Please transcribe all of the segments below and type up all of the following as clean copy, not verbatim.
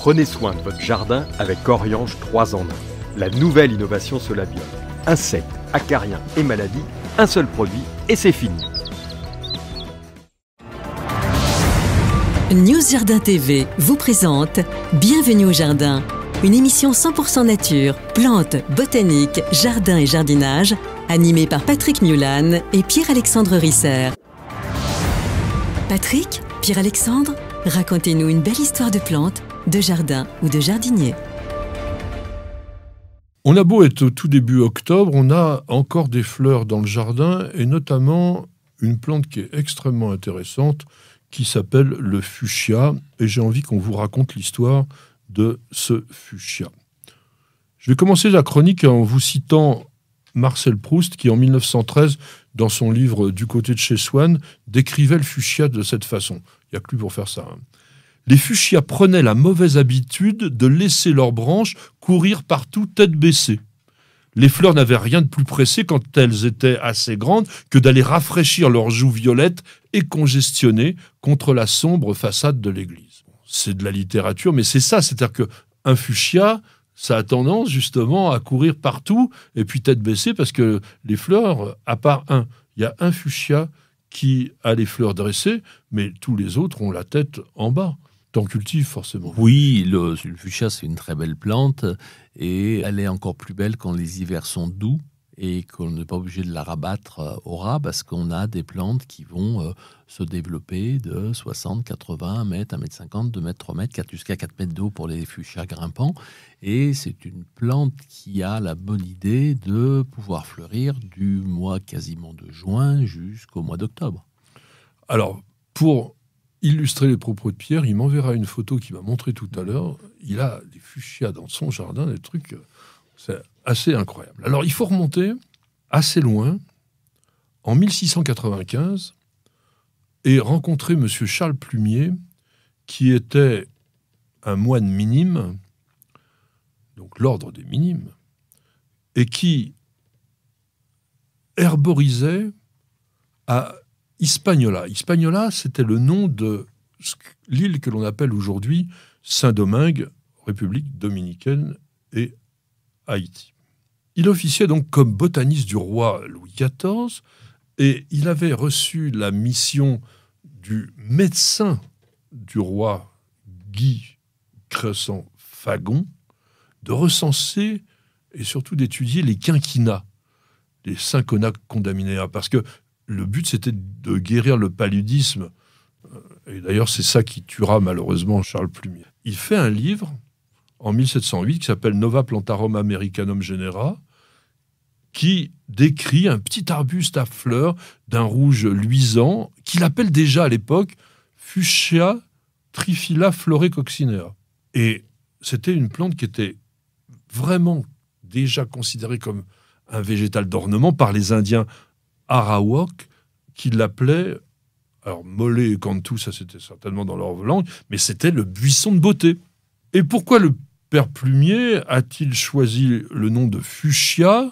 Prenez soin de votre jardin avec Oriange 3 en 1. La nouvelle innovation Solabiol. Insectes, acariens et maladies, un seul produit et c'est fini. News Jardin TV vous présente Bienvenue au Jardin, une émission 100% nature, plantes, botanique, jardin et jardinage, animée par Patrick Mulan et Pierre-Alexandre Risser. Patrick, Pierre-Alexandre, racontez-nous une belle histoire de plantes, de jardin ou de jardinier. On a beau être au tout début octobre, on a encore des fleurs dans le jardin et notamment une plante qui est extrêmement intéressante qui s'appelle le fuchsia et j'ai envie qu'on vous raconte l'histoire de ce fuchsia. Je vais commencer la chronique en vous citant Marcel Proust qui en 1913, dans son livre Du côté de chez Swann, décrivait le fuchsia de cette façon. Il n'y a que lui pour faire ça. Les fuchsias prenaient la mauvaise habitude de laisser leurs branches courir partout tête baissée. Les fleurs n'avaient rien de plus pressé quand elles étaient assez grandes que d'aller rafraîchir leurs joues violettes et congestionnées contre la sombre façade de l'église. C'est de la littérature, mais c'est ça, c'est-à-dire qu'un fuchsia, ça a tendance justement à courir partout et puis tête baissée parce que les fleurs, à part il y a un fuchsia qui a les fleurs dressées, mais tous les autres ont la tête en bas. T'en cultives forcément. Oui, le fuchsia, c'est une très belle plante et elle est encore plus belle quand les hivers sont doux et qu'on n'est pas obligé de la rabattre au ras parce qu'on a des plantes qui vont se développer de 60, 80, 1 mètre, 1 mètre 50, 2 mètres, 3 mètres, jusqu'à 4 mètres d'eau pour les fuchsias grimpants. Et c'est une plante qui a la bonne idée de pouvoir fleurir du mois quasiment de juin jusqu'au mois d'octobre. Alors, pour illustrer les propos de Pierre, il m'enverra une photo qu'il m'a montrée tout à l'heure. Il a des fuchsias dans son jardin, des trucs, c'est assez incroyable. Alors, il faut remonter assez loin, en 1695, et rencontrer M. Charles Plumier, qui était un moine minime, donc l'ordre des minimes, et qui herborisait à Hispaniola. Hispaniola, c'était le nom de l'île que l'on appelle aujourd'hui Saint-Domingue, République dominicaine et Haïti. Il officiait donc comme botaniste du roi Louis XIV et il avait reçu la mission du médecin du roi Guy Crescent Fagon de recenser et surtout d'étudier les quinquina, les cinquona contaminea, parce que le but, c'était de guérir le paludisme. Et d'ailleurs, c'est ça qui tuera malheureusement Charles Plumier. Il fait un livre en 1708 qui s'appelle Nova Plantarum Americanum Genera, qui décrit un petit arbuste à fleurs d'un rouge luisant, qu'il appelle déjà à l'époque Fuchsia triphylla florecoccinea. Et c'était une plante qui était vraiment déjà considérée comme un végétal d'ornement par les Indiens Arawak, qui l'appelait, alors Mollet et Cantu, ça c'était certainement dans leur langue, mais c'était le buisson de beauté. Et pourquoi le père Plumier a-t-il choisi le nom de fuchsia,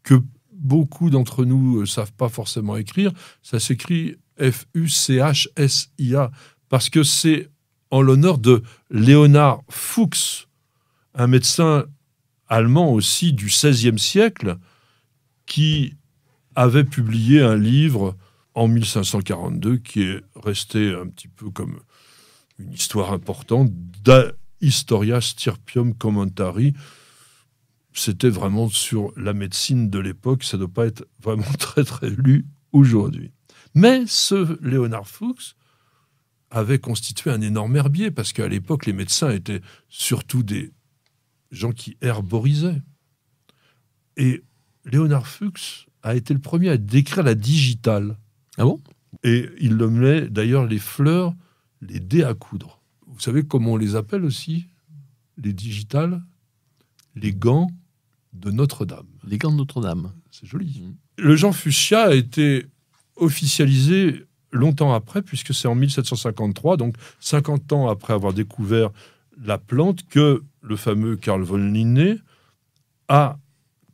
que beaucoup d'entre nous ne savent pas forcément écrire? Ça s'écrit Fuchsia, parce que c'est en l'honneur de Leonhard Fuchs, un médecin allemand aussi du XVIe siècle, qui avait publié un livre en 1542 qui est resté un petit peu comme une histoire importante, Da Historia Stirpium Commentari. C'était vraiment sur la médecine de l'époque, ça ne doit pas être vraiment très très lu aujourd'hui. Mais ce Leonhard Fuchs avait constitué un énorme herbier, parce qu'à l'époque, les médecins étaient surtout des gens qui herborisaient. Et Leonhard Fuchs a été le premier à décrire la digitale. Ah bon? Et il nommait d'ailleurs les fleurs les dés à coudre. Vous savez comment on les appelle aussi, les digitales? Les gants de Notre-Dame. Les gants de Notre-Dame. C'est joli. Le genre fuchsia a été officialisé longtemps après, puisque c'est en 1753, donc 50 ans après avoir découvert la plante, que le fameux Carl von Linné a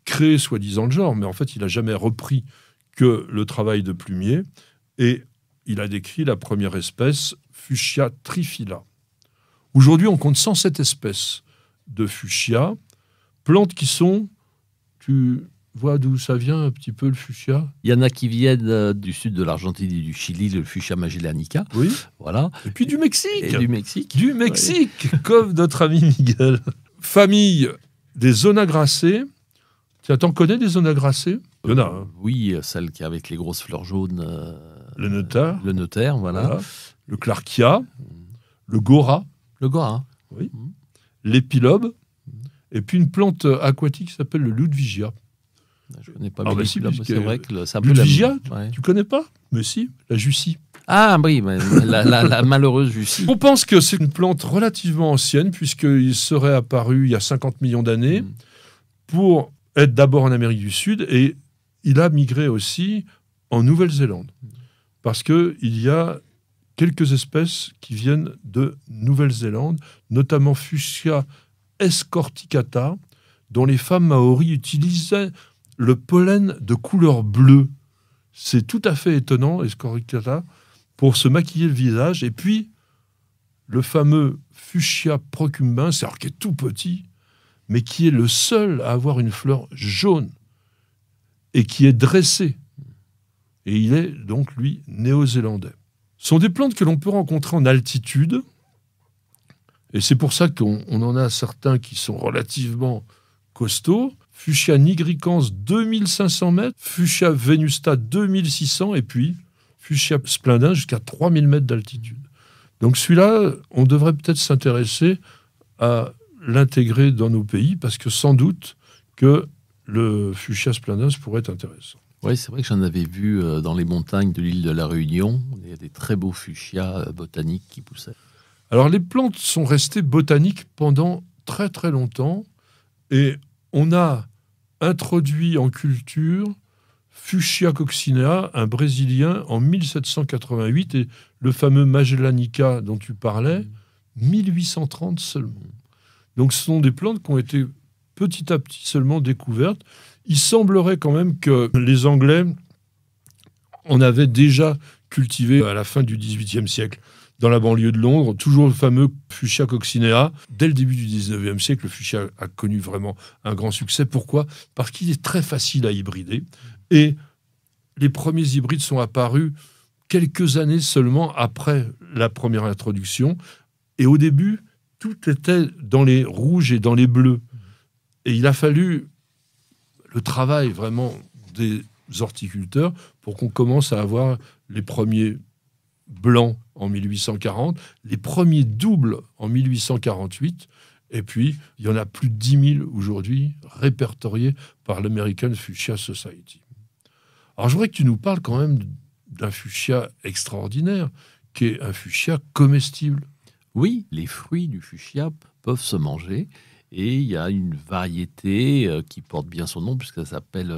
créé soi-disant le genre, mais en fait, il n'a jamais repris que le travail de Plumier, et il a décrit la première espèce, Fuchsia triphylla. Aujourd'hui, on compte 107 espèces de fuchsia, plantes qui sont... Tu vois d'où ça vient un petit peu le fuchsia? Il y en a qui viennent du sud de l'Argentine et du Chili, le Fuchsia magellanica. Oui. Voilà. Et puis du Mexique. Et du Mexique. Du Mexique, comme notre ami Miguel. Famille des Zonagráceae. Tiens, t'en connais des Zonagráceae? Il y en a. Hein. Oui, celle qui est avec les grosses fleurs jaunes. Le notaire. Le notaire, voilà. Le Clarkia. Le Gora. Le Gora. Oui. L'épilobe. Et puis une plante aquatique qui s'appelle le Ludwigia. Je ne connais pas, mais si, c'est vrai que c'est un peu Ludwigia, ouais. Tu connais pas? Mais si, la Jussie. Ah oui, mais la malheureuse Jussie. On pense que c'est une plante relativement ancienne, puisqu'il serait apparu il y a 50 millions d'années, pour être d'abord en Amérique du Sud, et il a migré aussi en Nouvelle-Zélande. Parce qu'il y a quelques espèces qui viennent de Nouvelle-Zélande, notamment Fuchsia escorticata, dont les femmes maoris utilisaient le pollen de couleur bleue. C'est tout à fait étonnant, escorticata, pour se maquiller le visage. Et puis, le fameux Fuchsia procumbens, c'est-à-dire qui est tout petit, mais qui est le seul à avoir une fleur jaune et qui est dressé. Et il est donc, lui, néo-zélandais. Ce sont des plantes que l'on peut rencontrer en altitude, et c'est pour ça qu'on en a certains qui sont relativement costauds. Fuchsia nigricans, 2500 mètres, Fuchsia venusta, 2600, et puis Fuchsia splendens jusqu'à 3000 mètres d'altitude. Donc celui-là, on devrait peut-être s'intéresser à l'intégrer dans nos pays, parce que sans doute que le Fuchsia splendens pourrait être intéressant. Oui, c'est vrai que j'en avais vu dans les montagnes de l'île de la Réunion. Il y a des très beaux fuchsias botaniques qui poussaient. Alors les plantes sont restées botaniques pendant très très longtemps, et on a introduit en culture Fuchsia coccinea, un Brésilien, en 1788, et le fameux Magellanica dont tu parlais, 1830 seulement. Donc ce sont des plantes qui ont été petit à petit seulement découvertes. Il semblerait quand même que les Anglais en avaient déjà cultivé à la fin du XVIIIe siècle. Dans la banlieue de Londres, toujours le fameux Fuchsia coccinea. Dès le début du XIXe siècle, le fuchsia a connu vraiment un grand succès. Pourquoi? Parce qu'il est très facile à hybrider. Et les premiers hybrides sont apparus quelques années seulement après la première introduction. Et au début, tout était dans les rouges et dans les bleus. Et il a fallu le travail vraiment des horticulteurs pour qu'on commence à avoir les premiers blancs en 1840, les premiers doubles en 1848, et puis il y en a plus de 10 000 aujourd'hui répertoriés par l'American Fuchsia Society. Alors je voudrais que tu nous parles quand même d'un fuchsia extraordinaire, qui est un fuchsia comestible. Oui, les fruits du fuchsia peuvent se manger. Et il y a une variété qui porte bien son nom, puisque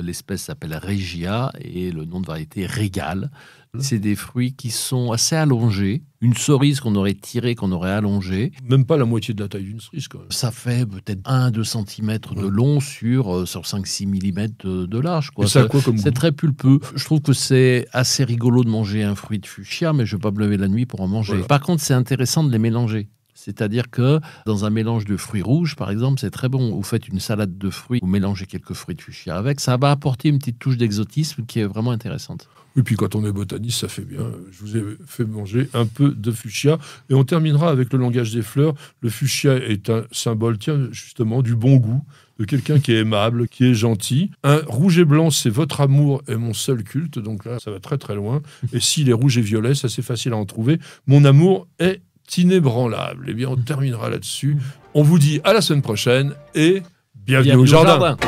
l'espèce s'appelle Regia, et le nom de variété Régal. C'est des fruits qui sont assez allongés. Une cerise qu'on aurait tirée, qu'on aurait allongée. Même pas la moitié de la taille d'une cerise, quand même. Ça fait peut-être 1-2 cm de long sur 5-6 mm de large. Quoi. Et ça a quoi comme goût? C'est très pulpeux. Je trouve que c'est assez rigolo de manger un fruit de fuchsia, mais je ne vais pas me lever la nuit pour en manger. Voilà. Par contre, c'est intéressant de les mélanger. C'est-à-dire que dans un mélange de fruits rouges, par exemple, c'est très bon. Vous faites une salade de fruits, vous mélangez quelques fruits de fuchsia avec, ça va apporter une petite touche d'exotisme qui est vraiment intéressante. Et puis quand on est botaniste, ça fait bien. Je vous ai fait manger un peu de fuchsia. Et on terminera avec le langage des fleurs. Le fuchsia est un symbole, tiens, justement, du bon goût, de quelqu'un qui est aimable, qui est gentil. Un rouge et blanc, c'est votre amour est mon seul culte. Donc là, ça va très très loin. Et s'il est rouge et violet, ça c'est facile à en trouver. Mon amour est inébranlable. Eh bien, on terminera là-dessus. On vous dit à la semaine prochaine et bienvenue au jardin.